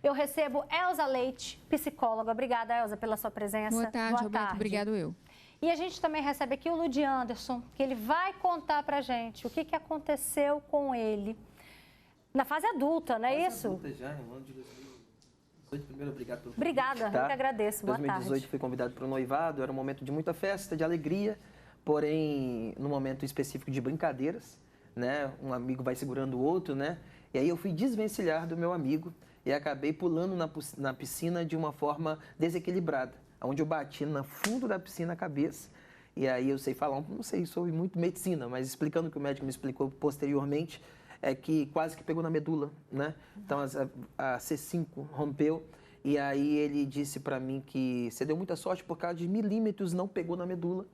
eu recebo Elza Leite, psicóloga. Obrigada, Elza, pela sua presença. Boa tarde, Roberto. Obrigado eu. E a gente também recebe aqui o Ludi Anderson, que ele vai contar pra gente o que aconteceu com ele na fase adulta, não é isso? Adulta já, no ano de 2018. Primeiro, obrigado pelo convite. Obrigada, eu que agradeço. Boa tarde. Em 2018 fui convidado para o noivado, era um momento de muita festa, de alegria, porém, num momento específico de brincadeiras, né? Um amigo vai segurando o outro, né? E aí eu fui desvencilhar do meu amigo e acabei pulando na piscina de uma forma desequilibrada, onde eu bati no fundo da piscina a cabeça. E aí eu sei falar, não sei sobre muito medicina, mas explicando o que o médico me explicou posteriormente, é que quase que pegou na medula, né? Então a C5 rompeu e aí ele disse para mim que você deu muita sorte por causa de milímetros, não pegou na medula,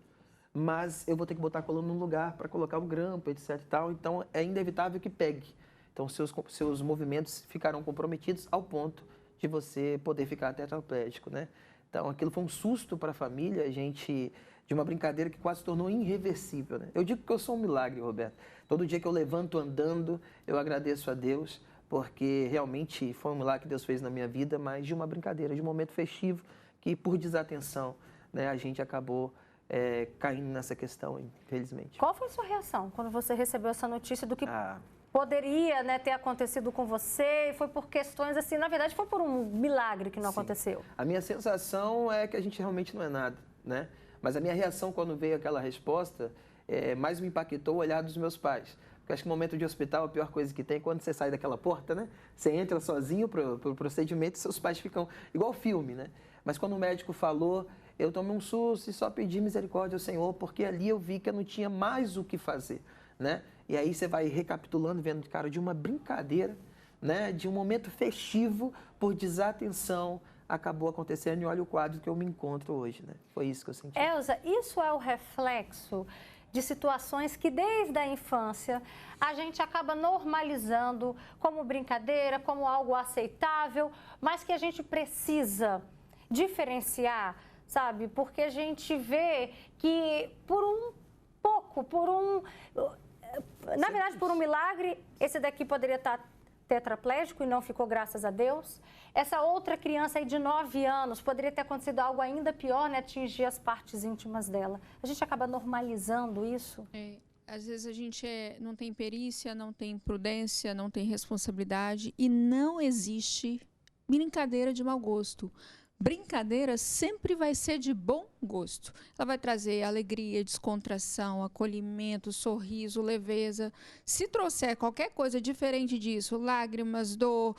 mas eu vou ter que botar a coluna no lugar para colocar o grampo, etc e tal, então é inevitável que pegue. Então seus movimentos ficarão comprometidos ao ponto de você poder ficar tetraplégico, né? Então aquilo foi um susto para a família, a gente, de uma brincadeira que quase se tornou irreversível, né? Eu digo que eu sou um milagre, Roberto. Todo dia que eu levanto andando, eu agradeço a Deus, porque realmente foi um milagre que Deus fez na minha vida, mas de uma brincadeira, de um momento festivo, que por desatenção, né, a gente acabou caindo nessa questão, infelizmente. Qual foi a sua reação quando você recebeu essa notícia do que poderia, né, ter acontecido com você? Foi por questões assim, na verdade foi por um milagre que não aconteceu. A minha sensação é que a gente realmente não é nada, né? Mas a minha reação quando veio aquela resposta, mais me impactou o olhar dos meus pais. Porque acho que no momento de hospital, a pior coisa que tem é quando você sai daquela porta, né? Você entra sozinho pro procedimento e seus pais ficam igual filme, né? Mas quando o médico falou, eu tomei um susto e só pedi misericórdia ao Senhor, porque ali eu vi que eu não tinha mais o que fazer, né? E aí você vai recapitulando, vendo, cara, de uma brincadeira, né? De um momento festivo, por desatenção, acabou acontecendo e olha o quadro que eu me encontro hoje, né? Foi isso que eu senti. Elza, isso é o reflexo de situações que desde a infância a gente acaba normalizando como brincadeira, como algo aceitável, mas que a gente precisa diferenciar, sabe? Porque a gente vê que por um pouco, na verdade por um milagre, esse daqui poderia estar tetraplégico e não ficou, graças a Deus. Essa outra criança aí de 9 anos, poderia ter acontecido algo ainda pior, né? Atingir as partes íntimas dela. A gente acaba normalizando isso. Às vezes a gente não tem perícia, não tem prudência, não tem responsabilidade e não existe brincadeira de mau gosto. Brincadeira sempre vai ser de bom gosto. Ela vai trazer alegria, descontração, acolhimento, sorriso, leveza. Se trouxer qualquer coisa diferente disso, lágrimas, dor,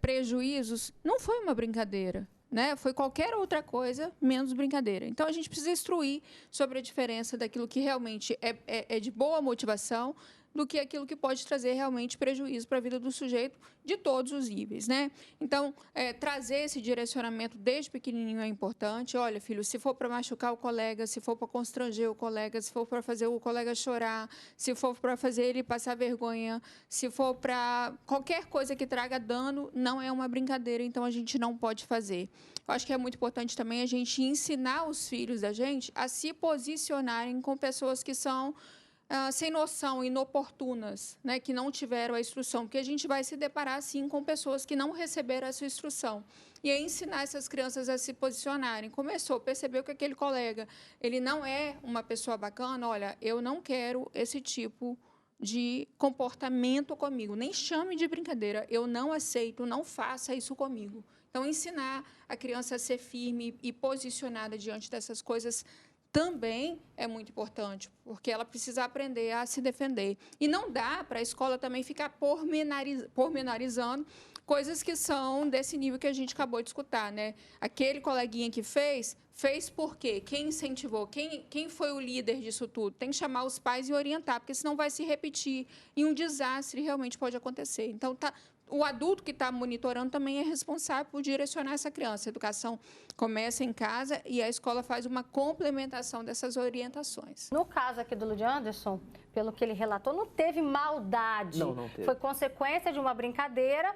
prejuízos, não foi uma brincadeira, né? Foi qualquer outra coisa, menos brincadeira. Então, a gente precisa instruir sobre a diferença daquilo que realmente é de boa motivação do que aquilo que pode trazer realmente prejuízo para a vida do sujeito de todos os níveis, né? Então, trazer esse direcionamento desde pequenininho é importante. Olha, filho, se for para machucar o colega, se for para constranger o colega, se for para fazer o colega chorar, se for para fazer ele passar vergonha, se for para qualquer coisa que traga dano, não é uma brincadeira, então a gente não pode fazer. Eu acho que é muito importante também a gente ensinar os filhos da gente a se posicionarem com pessoas que são sem noção, inoportunas, né, que não tiveram a instrução, porque a gente vai se deparar, sim, com pessoas que não receberam essa instrução. E aí ensinar essas crianças a se posicionarem. Percebeu que aquele colega, ele não é uma pessoa bacana, olha, eu não quero esse tipo de comportamento comigo, nem chame de brincadeira, eu não aceito, não faça isso comigo. Então, ensinar a criança a ser firme e posicionada diante dessas coisas também é muito importante, porque ela precisa aprender a se defender. E não dá para a escola também ficar pormenorizando coisas que são desse nível que a gente acabou de escutar, né? Aquele coleguinha que fez por quê? Quem incentivou? Quem foi o líder disso tudo? Tem que chamar os pais e orientar, porque senão vai se repetir e um desastre realmente pode acontecer. Então, o adulto que está monitorando também é responsável por direcionar essa criança. A educação começa em casa e a escola faz uma complementação dessas orientações. No caso aqui do Ludi Anderson, pelo que ele relatou, não teve maldade. Não teve. Foi consequência de uma brincadeira,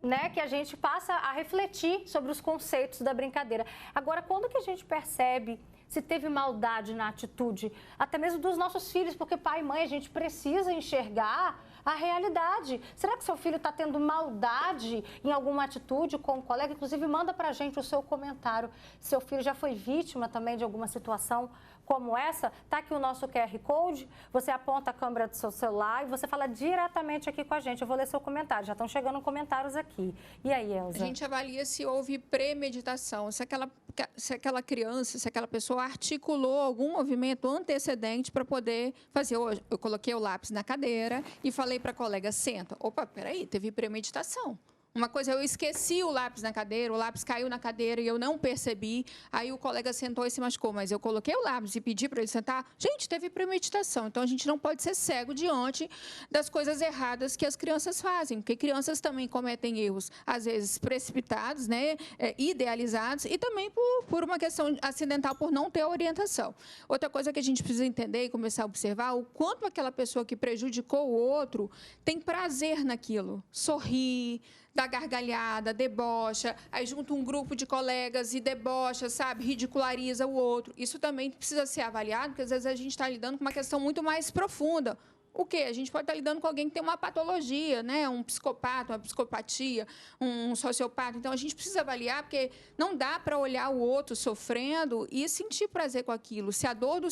né, que a gente passa a refletir sobre os conceitos da brincadeira. Agora, quando que a gente percebe se teve maldade na atitude, até mesmo dos nossos filhos, porque pai e mãe, a gente precisa enxergar a realidade. Será que seu filho está tendo maldade em alguma atitude com um colega? Inclusive, manda para a gente o seu comentário. Seu filho já foi vítima também de alguma situação como essa? Tá aqui o nosso QR Code, você aponta a câmera do seu celular e você fala diretamente aqui com a gente. Eu vou ler seu comentário, já estão chegando comentários aqui. E aí, Elza? A gente avalia se houve premeditação, se aquela criança, se aquela pessoa articulou algum movimento antecedente para poder fazer. Eu coloquei o lápis na cadeira e falei para a colega, senta. Opa, peraí, teve premeditação. Uma coisa, eu esqueci o lápis na cadeira, o lápis caiu na cadeira e eu não percebi. Aí o colega sentou e se machucou, mas eu coloquei o lápis e pedi para ele sentar. Gente, teve premeditação. Então, a gente não pode ser cego diante das coisas erradas que as crianças fazem, porque crianças também cometem erros, às vezes precipitados, né, idealizados, e também por uma questão acidental, por não ter orientação. Outra coisa que a gente precisa entender e começar a observar, o quanto aquela pessoa que prejudicou o outro tem prazer naquilo. Sorrir, dá gargalhada, debocha, aí junta um grupo de colegas e debocha, sabe, ridiculariza o outro. Isso também precisa ser avaliado, porque às vezes a gente está lidando com uma questão muito mais profunda. O quê? A gente pode estar lidando com alguém que tem uma patologia, né? Um psicopata, uma psicopatia, um sociopata. Então, a gente precisa avaliar, porque não dá para olhar o outro sofrendo e sentir prazer com aquilo. Se a dor do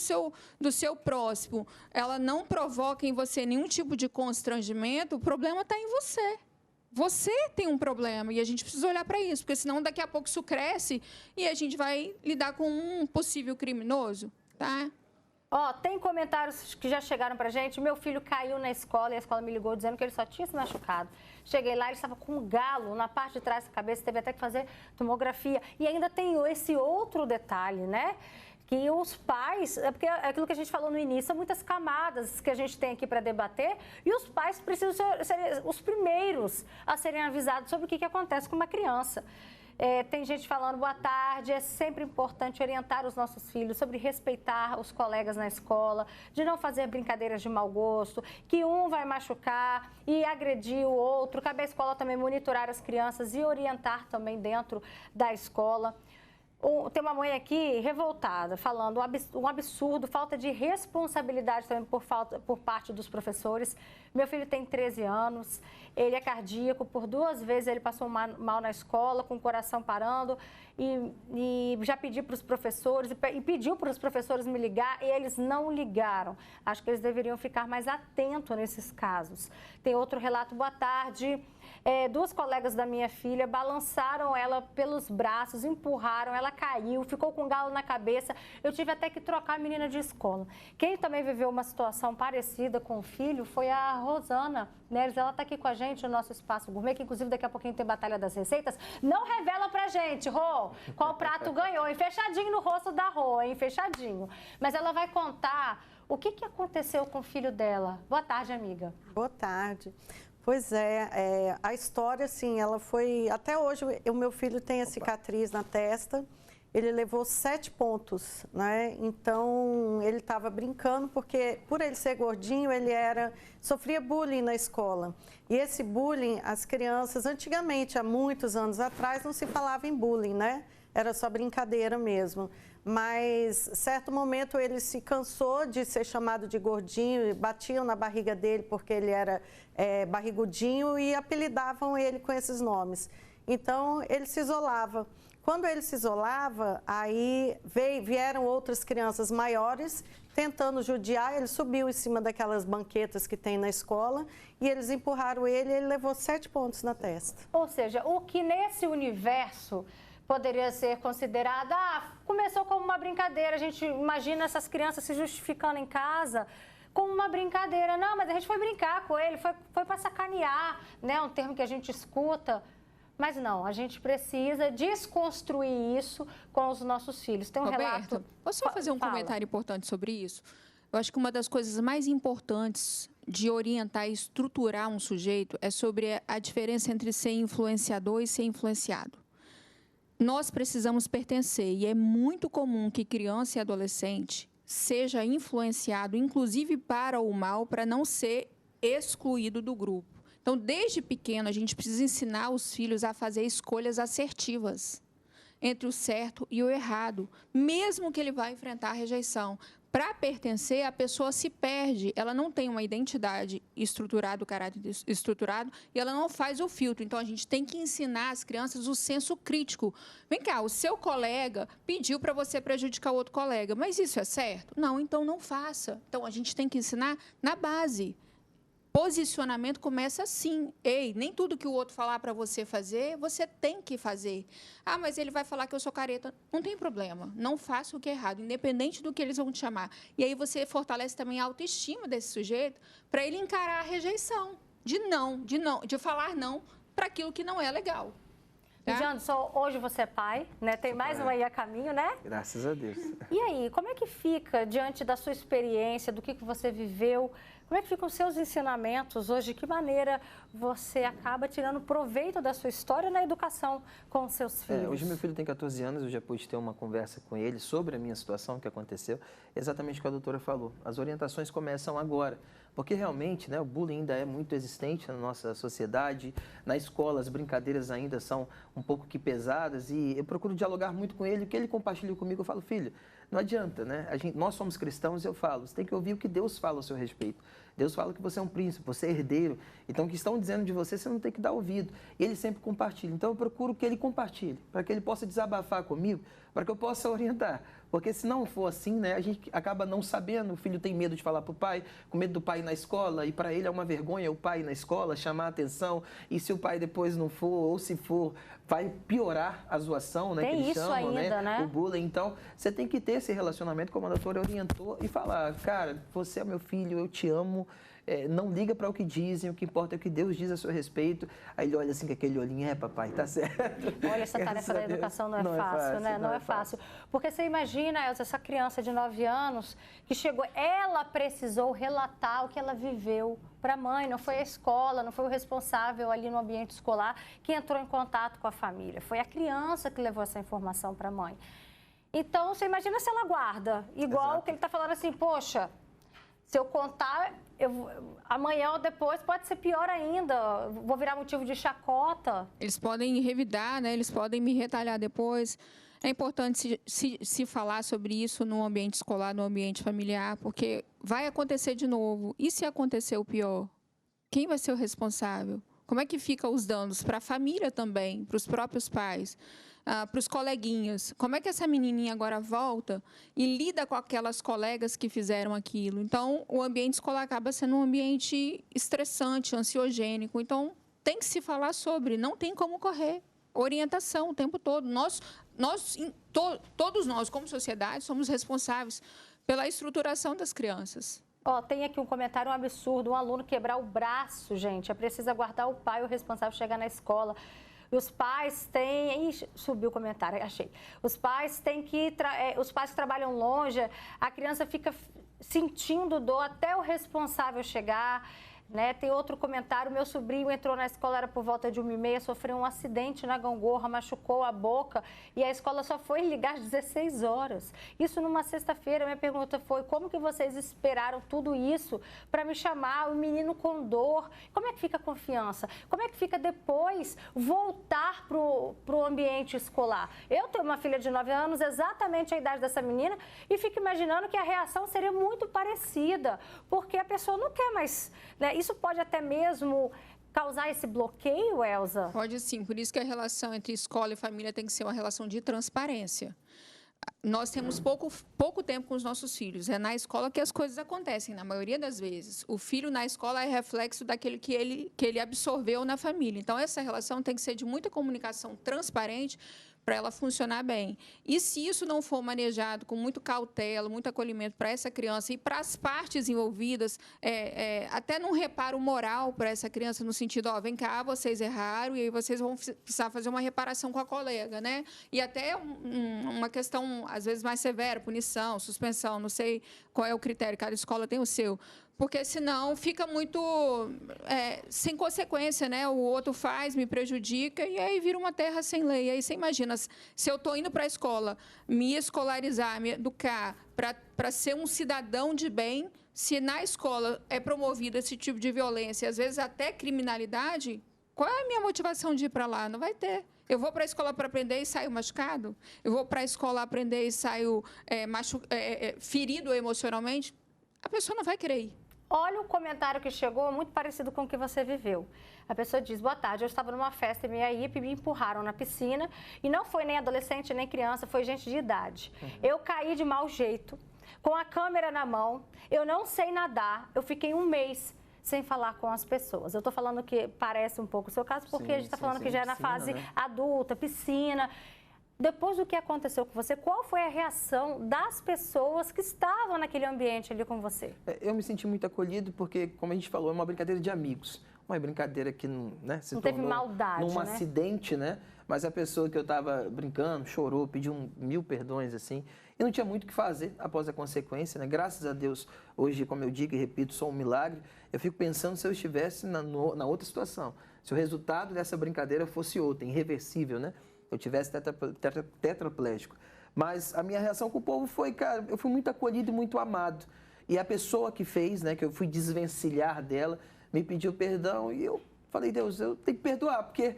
seu próximo ela não provoca em você nenhum tipo de constrangimento, o problema está em você. Você tem um problema e a gente precisa olhar para isso, porque senão daqui a pouco isso cresce e a gente vai lidar com um possível criminoso, tá? Ó, tem comentários que já chegaram pra gente. Meu filho caiu na escola e a escola me ligou dizendo que ele só tinha se machucado. Cheguei lá, ele estava com um galo na parte de trás da cabeça, teve até que fazer tomografia. E ainda tem esse outro detalhe, né? Que os pais, porque é aquilo que a gente falou no início, são muitas camadas que a gente tem aqui para debater, e os pais precisam ser os primeiros a serem avisados sobre o que acontece com uma criança. Tem gente falando, boa tarde, é sempre importante orientar os nossos filhos sobre respeitar os colegas na escola, de não fazer brincadeiras de mau gosto, que um vai machucar e agredir o outro. Cabe à escola também monitorar as crianças e orientar também dentro da escola. Tem uma mãe aqui revoltada, falando um absurdo, falta de responsabilidade também por parte dos professores. Meu filho tem 13 anos, ele é cardíaco, por 2 vezes ele passou mal na escola, com o coração parando, e já pedi para os professores, e pediu para os professores me ligar, e eles não ligaram. Acho que eles deveriam ficar mais atentos nesses casos. Tem outro relato, boa tarde. 2 colegas da minha filha balançaram ela pelos braços, empurraram, ela caiu, ficou com um galo na cabeça. Eu tive até que trocar a menina de escola. Quem também viveu uma situação parecida com o filho foi a Rosana Neres. Ela está aqui com a gente no nosso Espaço Gourmet, que inclusive daqui a pouquinho tem Batalha das Receitas. Não revela pra gente, Rô, qual prato ganhou, hein? Fechadinho no rosto da Rô, hein? Fechadinho. Mas ela vai contar o que aconteceu com o filho dela. Boa tarde, amiga. Boa tarde. Pois é, a história, assim, ela foi... Até hoje, o meu filho tem a cicatriz na testa, ele levou 7 pontos, né? Então, ele estava brincando, porque por ele ser gordinho, sofria bullying na escola. E esse bullying, as crianças, antigamente, há muitos anos atrás, não se falava em bullying, né? Era só brincadeira mesmo. Mas, certo momento, ele se cansou de ser chamado de gordinho, batiam na barriga dele porque ele era barrigudinho e apelidavam ele com esses nomes. Então, ele se isolava. Quando ele se isolava, aí vieram outras crianças maiores tentando judiar, ele subiu em cima daquelas banquetas que tem na escola e eles empurraram ele e ele levou 7 pontos na testa. Ou seja, o que nesse universo poderia ser considerado, começou como uma brincadeira, a gente imagina essas crianças se justificando em casa como uma brincadeira. Não, mas a gente foi brincar com ele, foi para sacanear, né? Um termo que a gente escuta. Mas não, a gente precisa desconstruir isso com os nossos filhos. Tem um relato... Posso só fazer um comentário importante sobre isso? Eu acho que uma das coisas mais importantes de orientar e estruturar um sujeito é sobre a diferença entre ser influenciador e ser influenciado. Nós precisamos pertencer e é muito comum que criança e adolescente seja influenciado, inclusive para o mal, para não ser excluído do grupo. Então, desde pequeno, a gente precisa ensinar os filhos a fazer escolhas assertivas entre o certo e o errado, mesmo que ele vá enfrentar a rejeição. Para pertencer, a pessoa se perde, ela não tem uma identidade estruturada, o caráter estruturado, e ela não faz o filtro. Então, a gente tem que ensinar as crianças o senso crítico. Vem cá, o seu colega pediu para você prejudicar o outro colega, mas isso é certo? Não, então não faça. Então, a gente tem que ensinar na base. Posicionamento começa assim. Ei, nem tudo que o outro falar para você fazer, você tem que fazer. Ah, mas ele vai falar que eu sou careta. Não tem problema. Não faça o que é errado, independente do que eles vão te chamar. E aí você fortalece também a autoestima desse sujeito para ele encarar a rejeição. De falar não para aquilo que não é legal. Tá? Janderson, hoje você é pai, né? Tem mais um aí a caminho, né? Graças a Deus. E aí, como é que fica diante da sua experiência, do que você viveu? Como é que ficam os seus ensinamentos hoje? De que maneira você acaba tirando proveito da sua história na educação com os seus filhos? Hoje meu filho tem 14 anos, eu já pude ter uma conversa com ele sobre a minha situação, que aconteceu. Exatamente o que a doutora falou. As orientações começam agora. Porque realmente, né, o bullying ainda é muito existente na nossa sociedade. Na escola, as brincadeiras ainda são um pouco que pesadas. E eu procuro dialogar muito com ele. O que ele compartilha comigo, eu falo, filho, não adianta, né? Nós somos cristãos, eu falo, você tem que ouvir o que Deus fala ao seu respeito. Deus fala que você é um príncipe, você é herdeiro. Então, o que estão dizendo de você, você não tem que dar ouvido. E ele sempre compartilha. Então, eu procuro que ele compartilhe, para que ele possa desabafar comigo, para que eu possa orientar. Porque se não for assim, né, a gente acaba não sabendo. O filho tem medo de falar para o pai, com medo do pai ir na escola, e para ele é uma vergonha o pai ir na escola, chamar a atenção. E se o pai depois não for, ou se for, vai piorar a zoação, né? Tem que eles isso chamam, ainda, né? O bullying. Então, você tem que ter esse relacionamento, como a doutora orientou, e falar, cara, você é meu filho, eu te amo. Não liga para o que dizem, o que importa é o que Deus diz a seu respeito. Aí ele olha assim com aquele olhinho, papai, tá certo. Olha, essa tarefa da educação não é fácil, né? Não é fácil. Porque você imagina, Elza, essa criança de 9 anos que chegou, ela precisou relatar o que ela viveu para a mãe, não foi a escola, não foi o responsável ali no ambiente escolar que entrou em contato com a família. Foi a criança que levou essa informação para a mãe. Então, você imagina se ela guarda, igual que ele está falando assim, poxa, se eu contar, amanhã ou depois pode ser pior ainda, vou virar motivo de chacota. Eles podem revidar, né? Eles podem me retalhar depois. É importante se falar sobre isso no ambiente escolar, no ambiente familiar, porque vai acontecer de novo. E se acontecer o pior? Quem vai ser o responsável? Como é que ficam os danos para a família também, para os próprios pais? Para os coleguinhas. Como é que essa menininha agora volta e lida com aquelas colegas que fizeram aquilo? Então, o ambiente escolar acaba sendo um ambiente estressante, ansiogênico. Então, tem que se falar sobre, não tem como correr. Orientação o tempo todo. Todos nós, como sociedade, somos responsáveis pela estruturação das crianças. Tem aqui um comentário, um absurdo, um aluno quebrar o braço, gente. É preciso aguardar o pai, o responsável, chegar na escola. E os pais têm... subiu o comentário, achei. Os pais têm que... os pais que trabalham longe, a criança fica sentindo dor até o responsável chegar, né? Tem outro comentário, meu sobrinho entrou na escola, era por volta de 1h30, sofreu um acidente na gangorra, machucou a boca e a escola só foi ligar às 16 horas. Isso numa sexta-feira. Minha pergunta foi, como que vocês esperaram tudo isso para me chamar, o menino com dor? Como é que fica a confiança? Como é que fica depois voltar para o ambiente escolar? Eu tenho uma filha de 9 anos, exatamente a idade dessa menina, e fico imaginando que a reação seria muito parecida, porque a pessoa não quer mais, né? Isso pode até mesmo causar esse bloqueio, Elza? Pode sim, por isso que a relação entre escola e família tem que ser uma relação de transparência. Nós temos pouco tempo com os nossos filhos. É na escola que as coisas acontecem, na maioria das vezes. O filho na escola é reflexo daquele que ele absorveu na família. Então, essa relação tem que ser de muita comunicação transparente para ela funcionar bem. E se isso não for manejado com muito cautela, muito acolhimento para essa criança e para as partes envolvidas, até num reparo moral para essa criança, no sentido, vem cá, vocês erraram, e aí vocês vão precisar fazer uma reparação com a colega, né? E até uma questão, às vezes, mais severa, punição, suspensão, não sei qual é o critério, cada escola tem o seu. Porque, senão, fica muito sem consequência, né? O outro faz, me prejudica, e aí vira uma terra sem lei. E aí você imagina, se eu estou indo para a escola, me escolarizar, me educar, para ser um cidadão de bem, se na escola é promovido esse tipo de violência, às vezes até criminalidade, qual é a minha motivação de ir para lá? Não vai ter. Eu vou para a escola para aprender e saio machucado? Eu vou para a escola aprender e saio ferido emocionalmente? A pessoa não vai querer ir. Olha o comentário que chegou, muito parecido com o que você viveu. A pessoa diz, boa tarde, eu estava numa festa em Meiaípe, me empurraram na piscina e não foi nem adolescente nem criança, foi gente de idade. Eu caí de mau jeito, com a câmera na mão, eu não sei nadar, eu fiquei um mês sem falar com as pessoas. Eu estou falando que parece um pouco o seu caso, porque a gente está falando que já é na fase adulta, piscina. Depois do que aconteceu com você, qual foi a reação das pessoas que estavam naquele ambiente ali com você? Eu me senti muito acolhido porque, como a gente falou, é uma brincadeira de amigos. Uma brincadeira que não, né, se não tornou teve maldade, num acidente, né? Mas a pessoa que eu estava brincando chorou, pediu 1000 perdões, assim. E não tinha muito o que fazer após a consequência, né? Graças a Deus, hoje, como eu digo e repito, sou um milagre. Eu fico pensando se eu estivesse na outra situação. Se o resultado dessa brincadeira fosse outro, irreversível, né? Eu tivesse tetraplégico. Mas a minha reação com o povo foi, cara, eu fui muito acolhido e muito amado. E a pessoa que fez, né, que eu fui desvencilhar dela, me pediu perdão e eu falei, Deus, eu tenho que perdoar, porque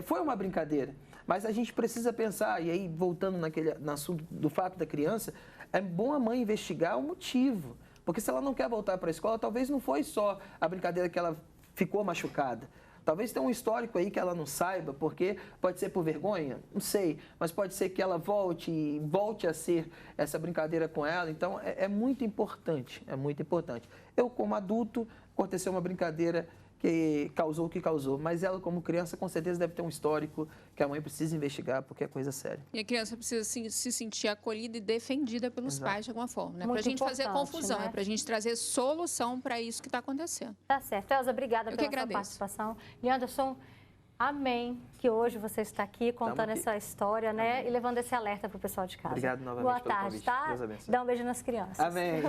foi uma brincadeira. Mas a gente precisa pensar, e aí voltando no assunto do fato da criança, é bom a mãe investigar o motivo. Porque se ela não quer voltar para a escola, talvez não foi só a brincadeira que ela ficou machucada. Talvez tenha um histórico aí que ela não saiba, porque pode ser por vergonha, não sei, mas pode ser que ela volte a ser essa brincadeira com ela. Então, é muito importante, é muito importante. Eu, como adulto, aconteceu uma brincadeira que causou o que causou, mas ela, como criança, com certeza deve ter um histórico que a mãe precisa investigar, porque é coisa séria. E a criança precisa se sentir acolhida e defendida pelos pais de alguma forma, né? Para a gente fazer confusão, né? Para a gente trazer solução para isso que está acontecendo. Tá certo. Elza, obrigada pela sua participação. Leanderson, amém que hoje você está aqui contando essa história, né? Amém. E levando esse alerta para o pessoal de casa. Obrigado novamente Boa pelo tarde, convite. tá? Deus abençoe. Dá um beijo nas crianças. Amém.